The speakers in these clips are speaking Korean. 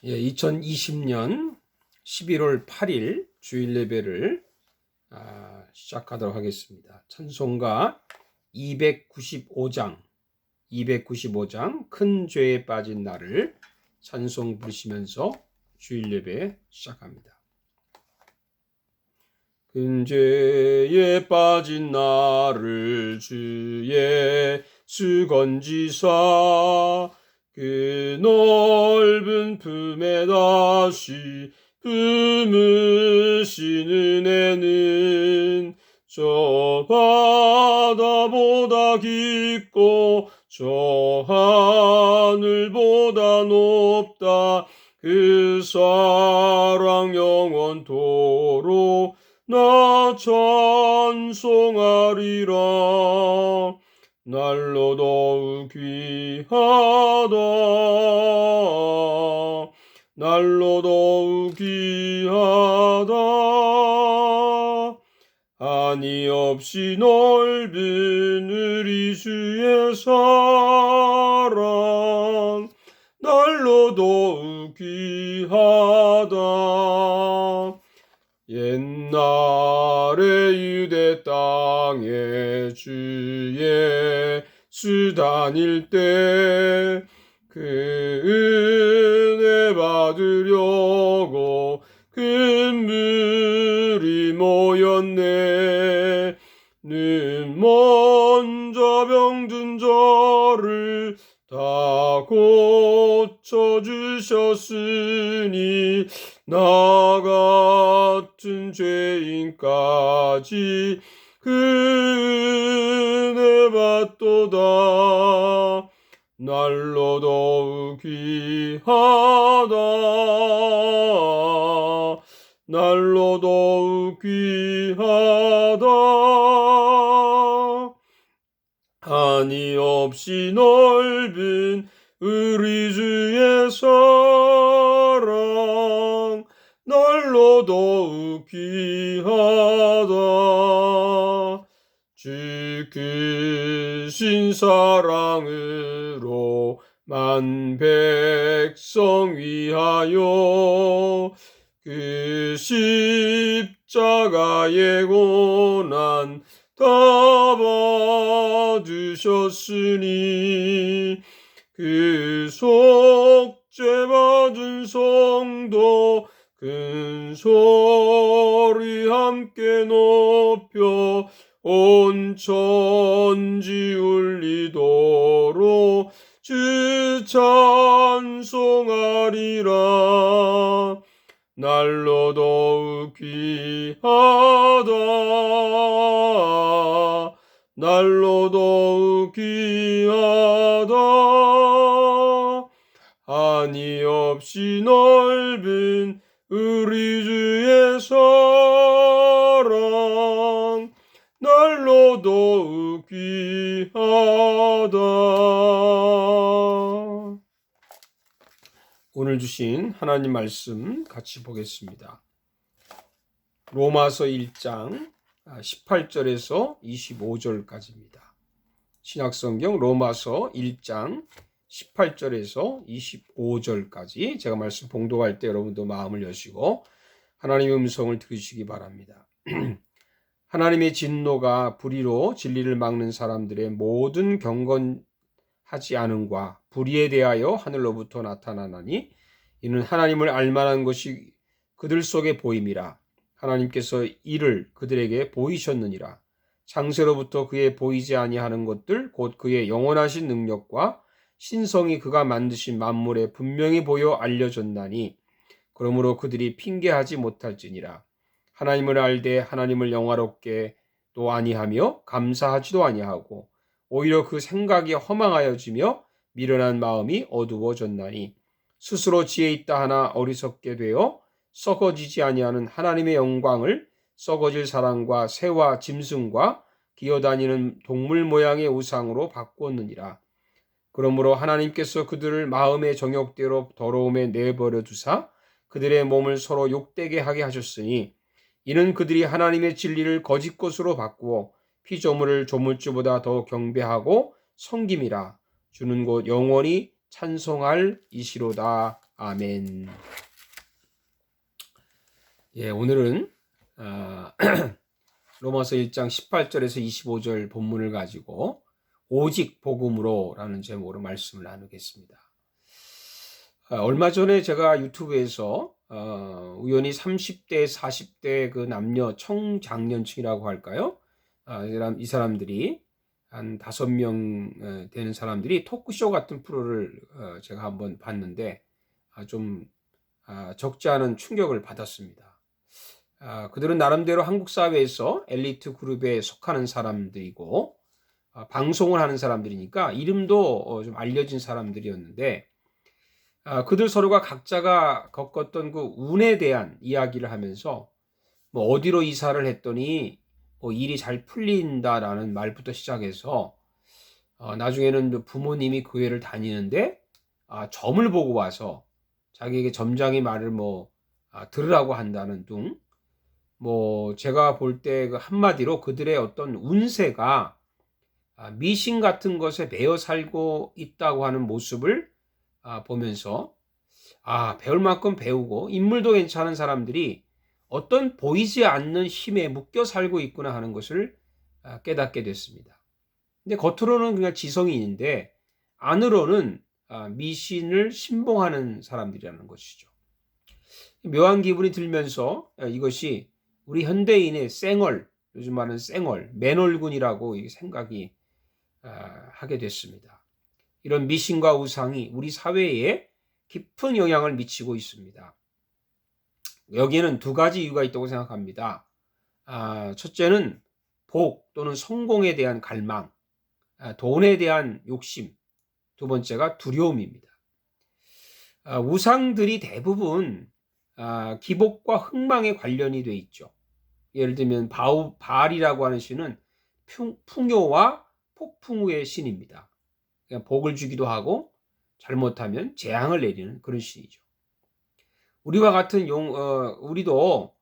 2020년 11월 8일 주일 예배를 시작하도록 하겠습니다. 찬송가 295장 큰 죄에 빠진 나를 찬송 부르시면서 주일 예배 시작합니다. 큰 죄에 빠진 나를 주 예수 건지사 그 넓은 품에 다시 품으신 은혜는 저 바다보다 깊고 저 하늘보다 높다. 그 사랑 영원토록 나 찬송하리라. 날로 더욱 귀하다. 날로 더욱 귀하다. 한이 없이 넓은 우리 주의 사랑 날로 더욱 귀하다. 옛날에 유대 땅에 주 예수 다닐 때 그 은혜 받으려고 큰 무리 모였네. 는 먼저 병든 저를 다 고쳐주셨으니 나 같은 죄인까지 그 은혜 받도다. 날로 더욱 귀하다. 날로 더욱 귀하다. 한이 없이 넓은 우리 주의 사랑 날로 더욱 귀하다. 주 크신 사랑으로 만 백성 위하여 그 십자가의 고난 다 받으셨으니 그 속죄 받은 성도 큰 소리 함께 높여 온 천지 울리도록 주 찬송하리라. 날로 더욱 귀하다. 날로 더욱 귀하다. 한이 없이 넓은 우리 주의 사랑 날로 더욱 귀하다. 오늘 주신 하나님 말씀 같이 보겠습니다. 로마서 1장 18절에서 25절까지입니다. 신약성경 로마서 1장 18절에서 25절까지 제가 말씀 봉독할 때 여러분도 마음을 여시고 하나님의 음성을 들으시기 바랍니다. 하나님의 진노가 불의로 진리를 막는 사람들의 모든 경건하지 않음과 불의에 대하여 하늘로부터 나타나나니 이는 하나님을 알만한 것이 그들 속에 보임이라. 하나님께서 이를 그들에게 보이셨느니라. 창세로부터 그의 보이지 아니하는 것들 곧 그의 영원하신 능력과 신성이 그가 만드신 만물에 분명히 보여 알려졌나니 그러므로 그들이 핑계하지 못할지니라. 하나님을 알되 하나님을 영화롭게 또 아니하며 감사하지도 아니하고 오히려 그 생각이 허망하여지며 미련한 마음이 어두워졌나니 스스로 지혜 있다 하나 어리석게 되어 썩어지지 아니하는 하나님의 영광을 썩어질 사람과 새와 짐승과 기어다니는 동물 모양의 우상으로 바꾸었느니라. 그러므로 하나님께서 그들을 마음의 정욕대로 더러움에 내버려 두사 그들의 몸을 서로 욕되게 하게 하셨으니 이는 그들이 하나님의 진리를 거짓 것으로 바꾸어 피조물을 조물주보다 더 경배하고 섬김이라. 주는 곧 영원히 찬송할 이시로다. 아멘. 예, 오늘은 로마서 1장 18절에서 25절 본문을 가지고 오직 복음으로라는 제목으로 말씀을 나누겠습니다. 얼마 전에 제가 유튜브에서 우연히 30대, 40대 그 남녀 청장년층이라고 할까요? 이 사람들이 한 5명 되는 사람들이 토크쇼 같은 프로를 제가 한번 봤는데 좀 적지 않은 충격을 받았습니다. 그들은 나름대로 한국 사회에서 엘리트 그룹에 속하는 사람들이고 방송을 하는 사람들이니까 이름도 좀 알려진 사람들이었는데 그들 서로가 각자가 겪었던 그 운에 대한 이야기를 하면서 뭐 어디로 이사를 했더니 뭐 일이 잘 풀린다라는 말부터 시작해서 나중에는 부모님이 교회를 다니는데 점을 보고 와서 자기에게 점장의 말을 들으라고 한다는 등 뭐 제가 볼 때 그 한마디로 그들의 어떤 운세가 미신 같은 것에 매여 살고 있다고 하는 모습을 보면서 배울 만큼 배우고 인물도 괜찮은 사람들이 어떤 보이지 않는 힘에 묶여 살고 있구나 하는 것을 깨닫게 됐습니다. 근데 겉으로는 그냥 지성인인데 안으로는 미신을 신봉하는 사람들이라는 것이죠. 묘한 기분이 들면서 이것이 우리 현대인의 쌩얼, 요즘 말하는 쌩얼, 맨얼군이라고 생각이 하게 됐습니다. 이런 미신과 우상이 우리 사회에 깊은 영향을 미치고 있습니다. 여기에는 두 가지 이유가 있다고 생각합니다. 첫째는 복 또는 성공에 대한 갈망, 돈에 대한 욕심, 두 번째가 두려움입니다. 우상들이 대부분 기복과 흥망에 관련이 돼 있죠. 예를 들면 바알이라고 하는 신은 풍요와 폭풍우의 신입니다. 그냥 복을 주기도 하고 잘못하면 재앙을 내리는 그런 신이죠. 우리와 같은 우리도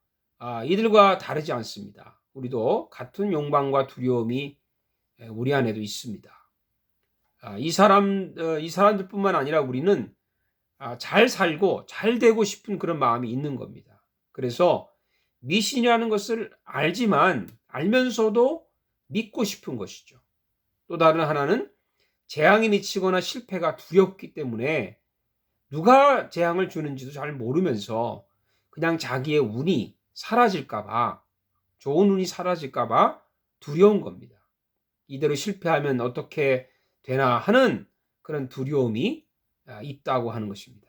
이들과 다르지 않습니다. 우리도 같은 욕망과 두려움이 우리 안에도 있습니다. 이 사람들뿐만 아니라 우리는 잘 살고 잘 되고 싶은 그런 마음이 있는 겁니다. 그래서 미신이라는 것을 알면서도 믿고 싶은 것이죠. 또 다른 하나는 재앙이 미치거나 실패가 두렵기 때문에 누가 재앙을 주는지도 잘 모르면서 그냥 자기의 운이 사라질까봐, 좋은 운이 사라질까봐 두려운 겁니다. 이대로 실패하면 어떻게 되나 하는 그런 두려움이 있다고 하는 것입니다.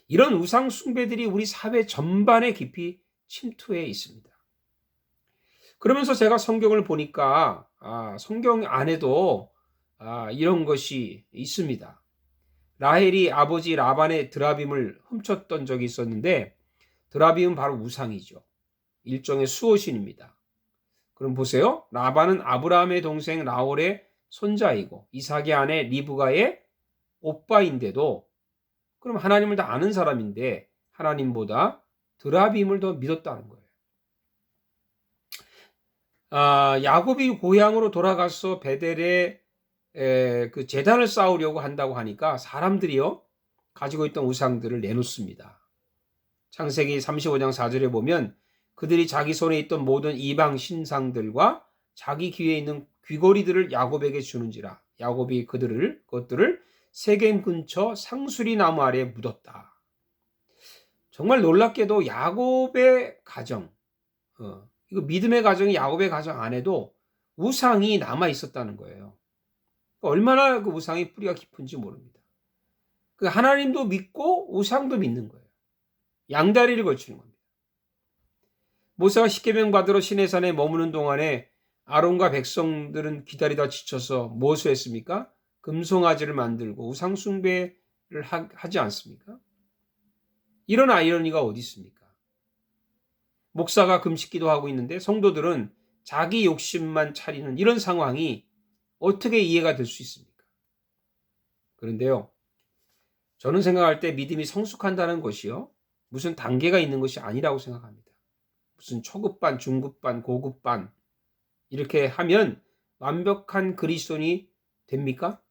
이런 우상 숭배들이 우리 사회 전반에 깊이 침투해 있습니다. 그러면서 제가 성경을 보니까 성경 안에도 이런 것이 있습니다. 라헬이 아버지 라반의 드라빔을 훔쳤던 적이 있었는데 드라빔은 바로 우상이죠. 일종의 수호신입니다. 그럼 보세요. 라반은 아브라함의 동생 라헬의 손자이고 이삭의 아내 리브가의 오빠인데도 그럼 하나님을 다 아는 사람인데 하나님보다 드라빔을 더 믿었다는 거예요. 야곱이 고향으로 돌아가서 베델에 그 제단을 쌓으려고 한다고 하니까 사람들이요 가지고 있던 우상들을 내놓습니다. 창세기 35장 4절에 보면 그들이 자기 손에 있던 모든 이방 신상들과 자기 귀에 있는 귀걸이들을 야곱에게 주는지라 야곱이 그것들을 세겜 근처 상수리 나무 아래에 묻었다. 정말 놀랍게도 야곱의 가정, 이거 믿음의 가정이 야곱의 가정 안에도 우상이 남아 있었다는 거예요. 얼마나 그 우상의 뿌리가 깊은지 모릅니다. 그 하나님도 믿고 우상도 믿는 거예요. 양다리를 걸치는 겁니다. 모세가 십계명 받으러 시내산에 머무는 동안에 아론과 백성들은 기다리다 지쳐서 무엇을 했습니까? 금송아지를 만들고 우상 숭배를 하지 않습니까? 이런 아이러니가 어디 있습니까? 목사가 금식기도 하고 있는데 성도들은 자기 욕심만 차리는 이런 상황이 어떻게 이해가 될 수 있습니까? 그런데요, 저는 생각할 때 믿음이 성숙한다는 것이요, 무슨 단계가 있는 것이 아니라고 생각합니다. 무슨 초급반, 중급반, 고급반 이렇게 하면 완벽한 그리스도인이 됩니까?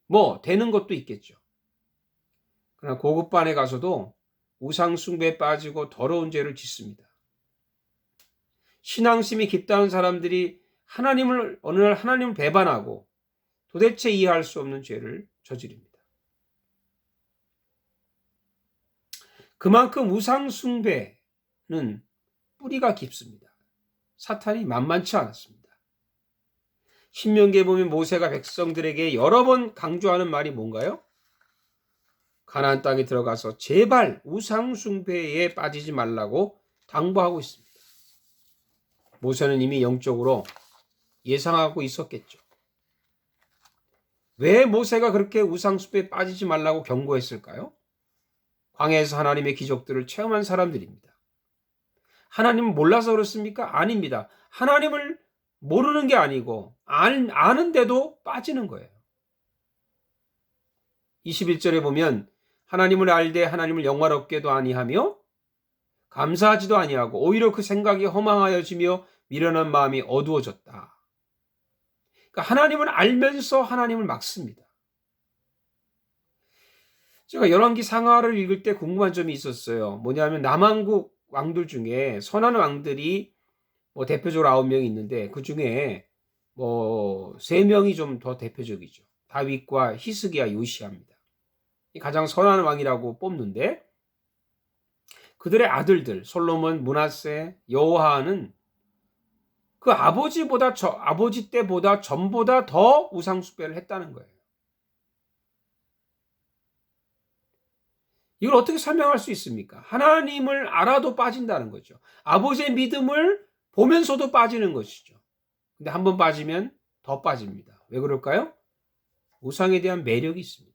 뭐 되는 것도 있겠죠. 그러나 고급반에 가서도 우상 숭배에 빠지고 더러운 죄를 짓습니다. 신앙심이 깊다는 사람들이 어느 날 하나님을 배반하고 도대체 이해할 수 없는 죄를 저지릅니다. 그만큼 우상 숭배는 뿌리가 깊습니다. 사탄이 만만치 않았습니다. 신명기에 보면 모세가 백성들에게 여러 번 강조하는 말이 뭔가요? 가나안 땅에 들어가서 제발 우상 숭배에 빠지지 말라고 당부하고 있습니다. 모세는 이미 영적으로 예상하고 있었겠죠. 왜 모세가 그렇게 우상 숭배에 빠지지 말라고 경고했을까요? 광야에서 하나님의 기적들을 체험한 사람들입니다. 하나님을 몰라서 그렇습니까? 아닙니다. 하나님을 모르는 게 아니고 아는데도 빠지는 거예요. 21절에 보면 하나님을 알되 하나님을 영화롭게도 아니하며 감사하지도 아니하고 오히려 그 생각이 허망하여지며 미련한 마음이 어두워졌다. 그러니까 하나님을 알면서 하나님을 막습니다. 제가 열왕기 상하를 읽을 때 궁금한 점이 있었어요. 뭐냐면 남한국 왕들 중에 선한 왕들이 대표적으로 9명이 있는데 그 중에 3명이 좀 더 대표적이죠. 다윗과 히스기야, 요시야입니다. 가장 선한 왕이라고 뽑는데 그들의 아들들 솔로몬, 므낫세, 여호와하는 그 아버지 때보다 전보다 더 우상 숭배를 했다는 거예요. 이걸 어떻게 설명할 수 있습니까? 하나님을 알아도 빠진다는 거죠. 아버지의 믿음을 보면서도 빠지는 것이죠. 근데 한번 빠지면 더 빠집니다. 왜 그럴까요? 우상에 대한 매력이 있습니다.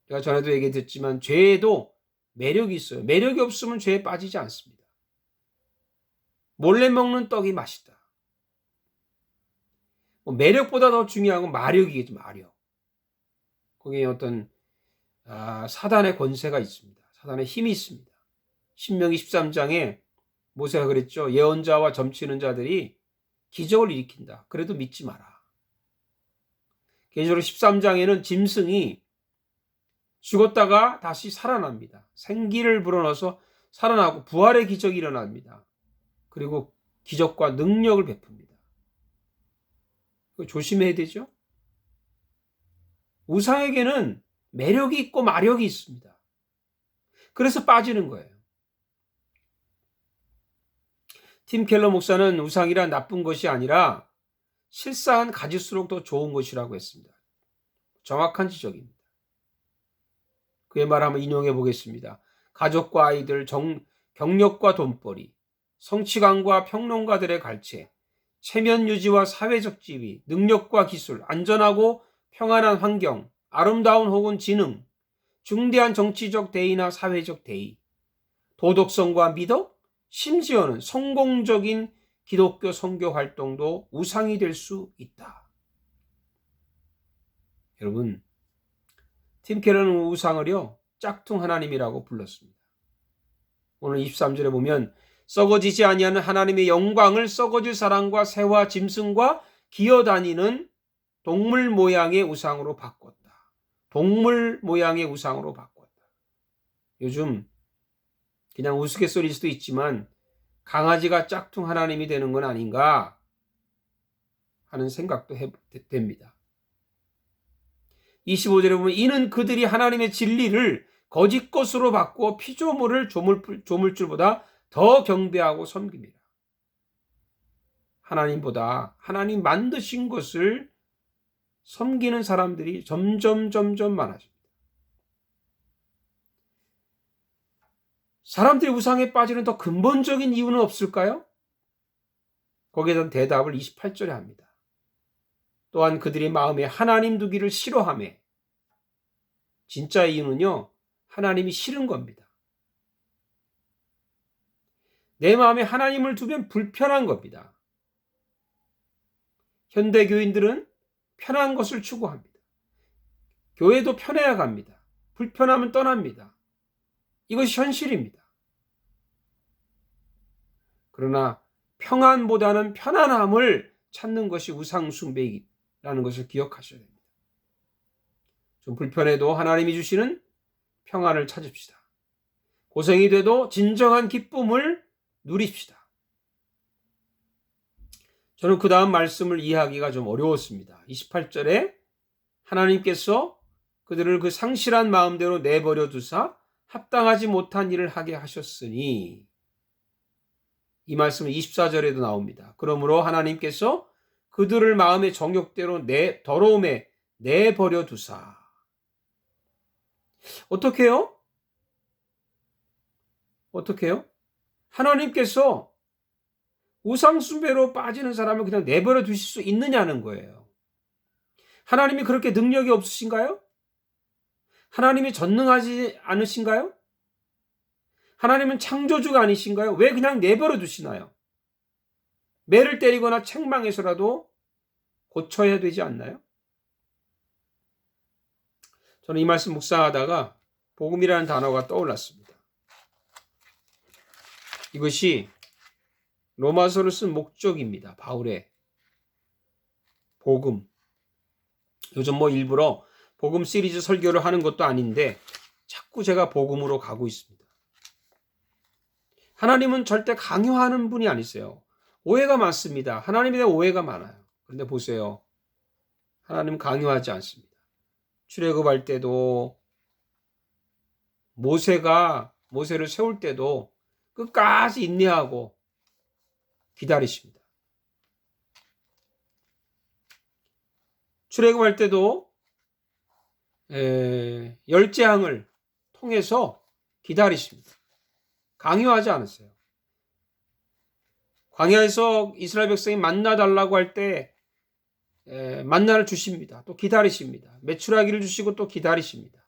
제가 전에도 얘기했지만 죄에도 매력이 있어요. 매력이 없으면 죄에 빠지지 않습니다. 몰래 먹는 떡이 맛있다. 매력보다 더 중요한 건 마력이겠죠. 마력. 거기에 어떤 사단의 권세가 있습니다. 사단의 힘이 있습니다. 신명기 13장에 모세가 그랬죠. 예언자와 점치는 자들이 기적을 일으킨다. 그래도 믿지 마라. 개인적으로 13장에는 짐승이 죽었다가 다시 살아납니다. 생기를 불어넣어서 살아나고 부활의 기적이 일어납니다. 그리고 기적과 능력을 베풉니다. 조심해야 되죠. 우상에게는 매력이 있고 마력이 있습니다. 그래서 빠지는 거예요. 팀 켈러 목사는 우상이란 나쁜 것이 아니라 실상은 가질수록 더 좋은 것이라고 했습니다. 정확한 지적입니다. 그의 말 한번 인용해 보겠습니다. 가족과 아이들, 경력과 돈벌이, 성취감과 평론가들의 갈채, 체면 유지와 사회적 지위, 능력과 기술, 안전하고 평안한 환경, 아름다운 혹은 지능, 중대한 정치적 대의나 사회적 대의, 도덕성과 미덕, 심지어는 성공적인 기독교 선교 활동도 우상이 될 수 있다. 여러분, 팀 켈러는 우상을요 짝퉁 하나님이라고 불렀습니다. 오늘 23절에 보면 썩어지지 아니하는 하나님의 영광을 썩어질 사람과 새와 짐승과 기어다니는 동물 모양의 우상으로 바꿨다. 동물 모양의 우상으로 바꿨다. 요즘 그냥 우스갯소리일 수도 있지만 강아지가 짝퉁 하나님이 되는 건 아닌가 하는 생각도 됩니다. 25절에 보면 이는 그들이 하나님의 진리를 거짓 것으로 바꾸어 피조물을 조물줄보다 더 경배하고 섬깁니다. 하나님보다 하나님 만드신 것을 섬기는 사람들이 점점 많아집니다. 사람들이 우상에 빠지는 더 근본적인 이유는 없을까요? 거기에 대한 대답을 28절에 합니다. 또한 그들이 마음에 하나님 두기를 싫어하며 진짜 이유는요 하나님이 싫은 겁니다. 내 마음에 하나님을 두면 불편한 겁니다. 현대 교인들은 편한 것을 추구합니다. 교회도 편해야 갑니다. 불편하면 떠납니다. 이것이 현실입니다. 그러나 평안보다는 편안함을 찾는 것이 우상 숭배라는 것을 기억하셔야 됩니다. 좀 불편해도 하나님이 주시는 평안을 찾읍시다. 고생이 돼도 진정한 기쁨을 누립시다. 저는 그 다음 말씀을 이해하기가 좀 어려웠습니다. 28절에 하나님께서 그들을 그 상실한 마음대로 내버려 두사 합당하지 못한 일을 하게 하셨으니, 이 말씀은 24절에도 나옵니다. 그러므로 하나님께서 그들을 마음의 정욕대로 더러움에 내버려 두사. 어떻게요? 하나님께서 우상숭배로 빠지는 사람을 그냥 내버려 두실 수 있느냐는 거예요. 하나님이 그렇게 능력이 없으신가요? 하나님이 전능하지 않으신가요? 하나님은 창조주가 아니신가요? 왜 그냥 내버려 두시나요? 매를 때리거나 책망해서라도 고쳐야 되지 않나요? 저는 이 말씀 묵상하다가 복음이라는 단어가 떠올랐습니다. 이것이 로마서를 쓴 목적입니다. 바울의 복음. 요즘 일부러 복음 시리즈 설교를 하는 것도 아닌데 자꾸 제가 복음으로 가고 있습니다. 하나님은 절대 강요하는 분이 아니세요. 오해가 많습니다. 하나님에 대한 오해가 많아요. 그런데 보세요. 하나님은 강요하지 않습니다. 출애굽할 때도, 모세를 세울 때도 끝까지 인내하고 기다리십니다. 출애굽할 때도 열재앙을 통해서 기다리십니다. 강요하지 않았어요. 광야에서 이스라엘 백성이 만나 달라고 할 때 만나를 주십니다. 또 기다리십니다. 메추라기를 주시고 또 기다리십니다.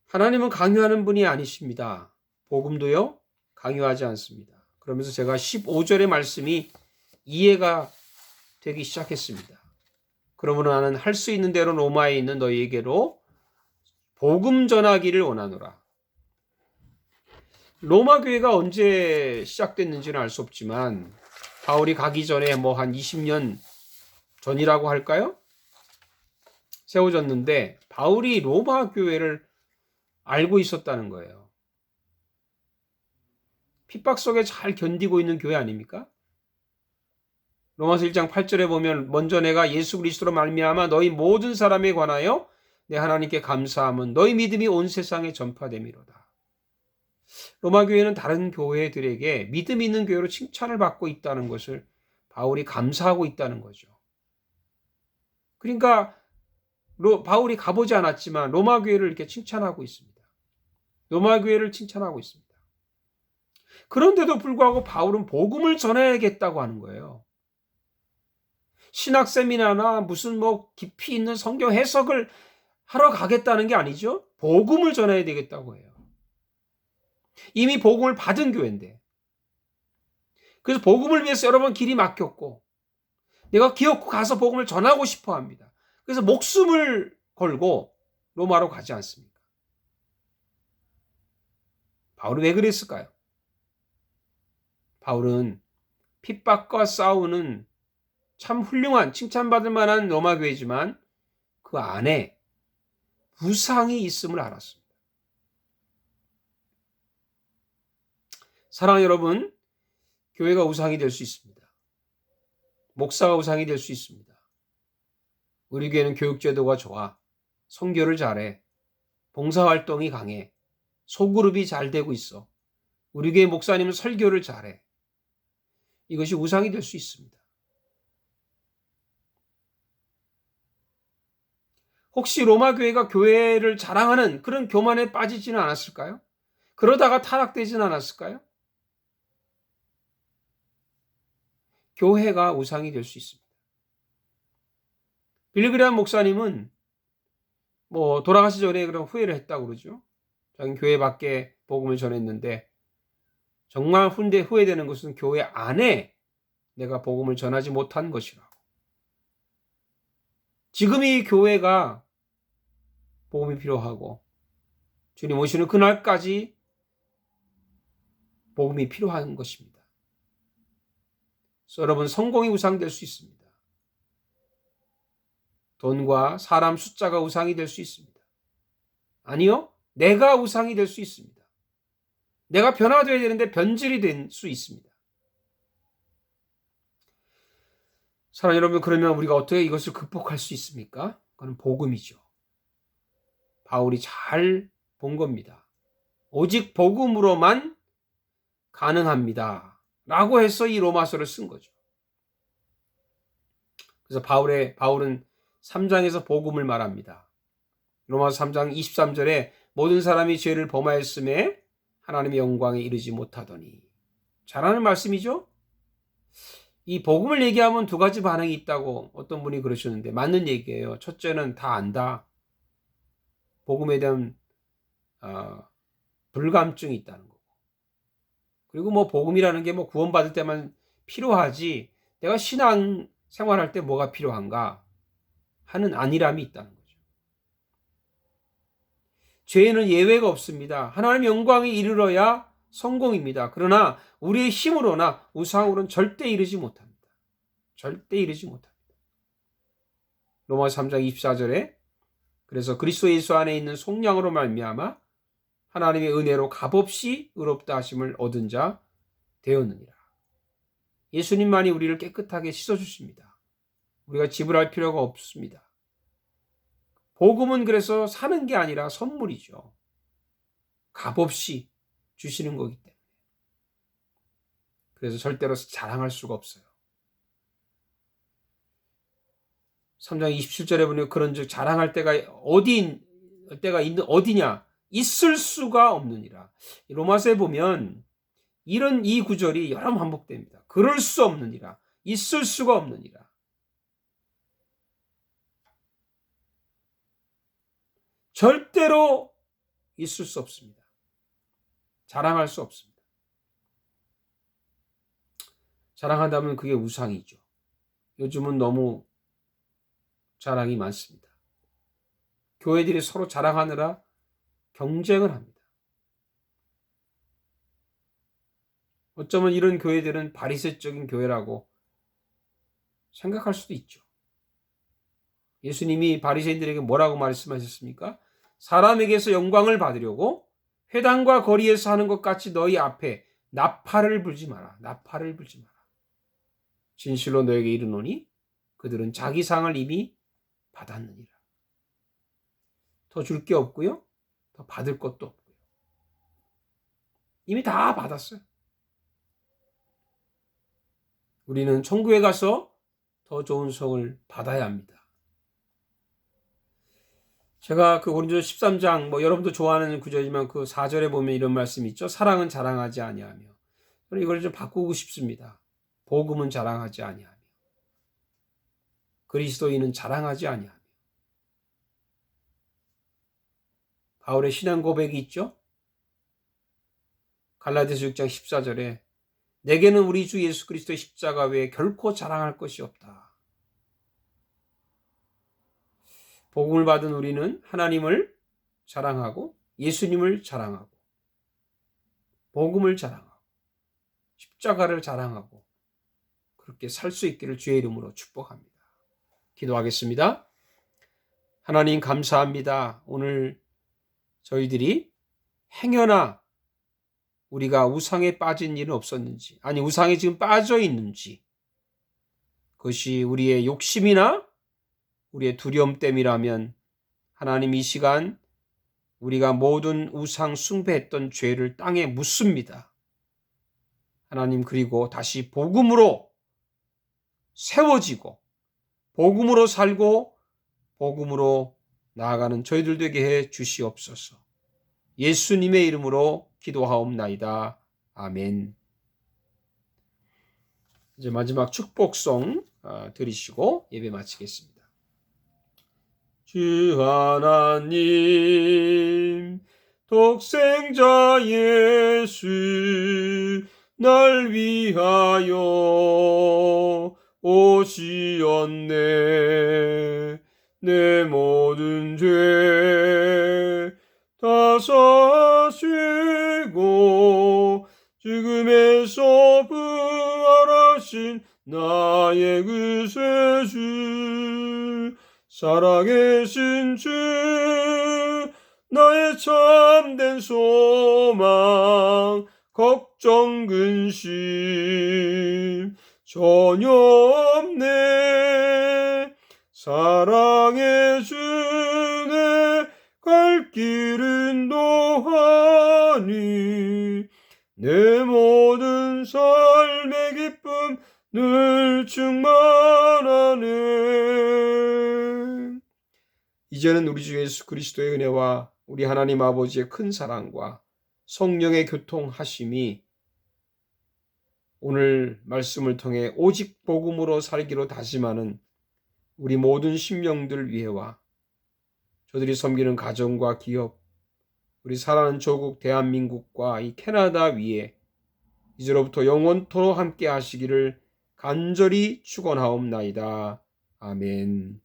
하나님은 강요하는 분이 아니십니다. 복음도요, 강요하지 않습니다. 그러면서 제가 15절의 말씀이 이해가 되기 시작했습니다. 그러므로 나는 할 수 있는 대로 로마에 있는 너희에게로 복음 전하기를 원하노라. 로마 교회가 언제 시작됐는지는 알 수 없지만 바울이 가기 전에 한 20년 전이라고 할까요? 세워졌는데 바울이 로마 교회를 알고 있었다는 거예요. 핍박 속에 잘 견디고 있는 교회 아닙니까? 로마서 1장 8절에 보면 먼저 내가 예수 그리스도로 말미암아 너희 모든 사람에 관하여 내 하나님께 감사함은 너희 믿음이 온 세상에 전파됨이로다. 로마 교회는 다른 교회들에게 믿음 있는 교회로 칭찬을 받고 있다는 것을 바울이 감사하고 있다는 거죠. 그러니까 바울이 가보지 않았지만 로마 교회를 이렇게 칭찬하고 있습니다. 로마 교회를 칭찬하고 있습니다. 그런데도 불구하고 바울은 복음을 전해야겠다고 하는 거예요. 신학 세미나나 무슨 깊이 있는 성경 해석을 하러 가겠다는 게 아니죠. 복음을 전해야 되겠다고 해요. 이미 복음을 받은 교회인데. 그래서 복음을 위해서 여러 번 길이 막혔고 내가 기어코 가서 복음을 전하고 싶어 합니다. 그래서 목숨을 걸고 로마로 가지 않습니까? 바울은 왜 그랬을까요? 바울은 핍박과 싸우는 참 훌륭한 칭찬받을 만한 로마 교회지만 그 안에 우상이 있음을 알았습니다. 사랑하는 여러분, 교회가 우상이 될 수 있습니다. 목사가 우상이 될 수 있습니다. 우리 교회는 교육제도가 좋아, 선교를 잘해, 봉사활동이 강해, 소그룹이 잘 되고 있어, 우리 교회 목사님은 설교를 잘해. 이것이 우상이 될 수 있습니다. 혹시 로마 교회가 교회를 자랑하는 그런 교만에 빠지지는 않았을까요? 그러다가 타락되지는 않았을까요? 교회가 우상이 될 수 있습니다. 빌리그레함 목사님은 돌아가시 전에 그런 후회를 했다고 그러죠. 자기 교회 밖에 복음을 전했는데 정말 후회되는 것은 교회 안에 내가 복음을 전하지 못한 것이라고. 지금 이 교회가 복음이 필요하고 주님 오시는 그날까지 복음이 필요한 것입니다. 그래서 여러분, 성공이 우상될 수 있습니다. 돈과 사람 숫자가 우상이 될 수 있습니다. 아니요, 내가 우상이 될 수 있습니다. 내가 변화되어야 되는데 변질이 될 수 있습니다. 사랑하는 여러분, 그러면 우리가 어떻게 이것을 극복할 수 있습니까? 그건 복음이죠. 바울이 잘 본 겁니다. 오직 복음으로만 가능합니다. 라고 해서 이 로마서를 쓴 거죠. 그래서 바울은 3장에서 복음을 말합니다. 로마서 3장 23절에 모든 사람이 죄를 범하였음에 하나님의 영광에 이르지 못하더니. 잘하는 말씀이죠? 이 복음을 얘기하면 두 가지 반응이 있다고 어떤 분이 그러셨는데 맞는 얘기예요. 첫째는 다 안다. 복음에 대한 불감증이 있다는 거고. 그리고 뭐 복음이라는 게 뭐 구원받을 때만 필요하지 내가 신앙 생활할 때 뭐가 필요한가 하는 안일함이 있다는 거죠. 죄에는 예외가 없습니다. 하나님의 영광에 이르러야 성공입니다. 그러나 우리의 힘으로나 우상으로는 절대 이르지 못합니다. 절대 이르지 못합니다. 로마서 3장 24절에 그래서 그리스도 예수 안에 있는 속량으로 말미암아 하나님의 은혜로 값없이 의롭다 하심을 얻은 자 되었느니라. 예수님만이 우리를 깨끗하게 씻어주십니다. 우리가 지불할 필요가 없습니다. 복음은 그래서 사는 게 아니라 선물이죠. 값없이 주시는 거기 때문에. 그래서 절대로 자랑할 수가 없어요. 3장 27절에 보면 그런즉 자랑할 때가 어디냐? 있을 수가 없느니라. 로마서에 보면 이 구절이 여러 번 반복됩니다. 그럴 수 없느니라. 있을 수가 없느니라. 절대로 있을 수 없습니다. 자랑할 수 없습니다. 자랑한다면 그게 우상이죠. 요즘은 너무 자랑이 많습니다. 교회들이 서로 자랑하느라 경쟁을 합니다. 어쩌면 이런 교회들은 바리새적인 교회라고 생각할 수도 있죠. 예수님이 바리새인들에게 뭐라고 말씀하셨습니까? 사람에게서 영광을 받으려고 회당과 거리에서 하는 것 같이 너희 앞에 나팔을 불지 마라. 나팔을 불지 마라. 진실로 너에게 이르노니 그들은 자기 상을 이미 받았느니라. 더 줄 게 없고요. 더 받을 것도 없고요. 이미 다 받았어요. 우리는 천국에 가서 더 좋은 성을 받아야 합니다. 제가 그 고린도서 13장 여러분도 좋아하는 구절이지만 그 4절에 보면 이런 말씀이 있죠. 사랑은 자랑하지 아니하며. 이걸 좀 바꾸고 싶습니다. 복음은 자랑하지 아니하며. 그리스도인은 자랑하지 아니하며. 바울의 신앙 고백이 있죠. 갈라디아서 6장 14절에 내게는 우리 주 예수 그리스도의 십자가 외에 결코 자랑할 것이 없다. 복음을 받은 우리는 하나님을 자랑하고 예수님을 자랑하고 복음을 자랑하고 십자가를 자랑하고 그렇게 살 수 있기를 주의 이름으로 축복합니다. 기도하겠습니다. 하나님 감사합니다. 오늘 저희들이 행여나 우리가 우상에 빠진 일은 없었는지, 아니 우상에 지금 빠져 있는지, 그것이 우리의 욕심이나 우리의 두려움 때문이라면 하나님 이 시간 우리가 모든 우상 숭배했던 죄를 땅에 묻습니다. 하나님 그리고 다시 복음으로 세워지고 복음으로 살고 복음으로 나아가는 저희들 되게 해 주시옵소서. 예수님의 이름으로 기도하옵나이다. 아멘. 이제 마지막 축복송 드리시고 예배 마치겠습니다. 주 하나님 독생자 예수 날 위하여 오시었네. 내 모든 죄 다 사시고 죽음에서 부활하신 나의 구세주 살아계신 주 나의 참된 소망 걱정 근심 전혀 없네. 사랑의 주내 갈 길은 도하니 내 모든 삶의 기쁨 늘 충만하네. 이제는 우리 주 예수 그리스도의 은혜와 우리 하나님 아버지의 큰 사랑과 성령의 교통하심이 오늘 말씀을 통해 오직 복음으로 살기로 다짐하는 우리 모든 심령들 위해와 저들이 섬기는 가정과 기업, 우리 사랑하는 조국 대한민국과 이 캐나다 위에 이제로부터 영원토록 함께 하시기를 간절히 축원하옵나이다. 아멘.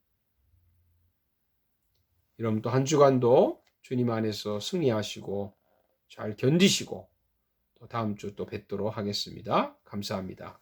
여러분 또 한 주간도 주님 안에서 승리하시고 잘 견디시고 또 다음 주 또 뵙도록 하겠습니다. 감사합니다.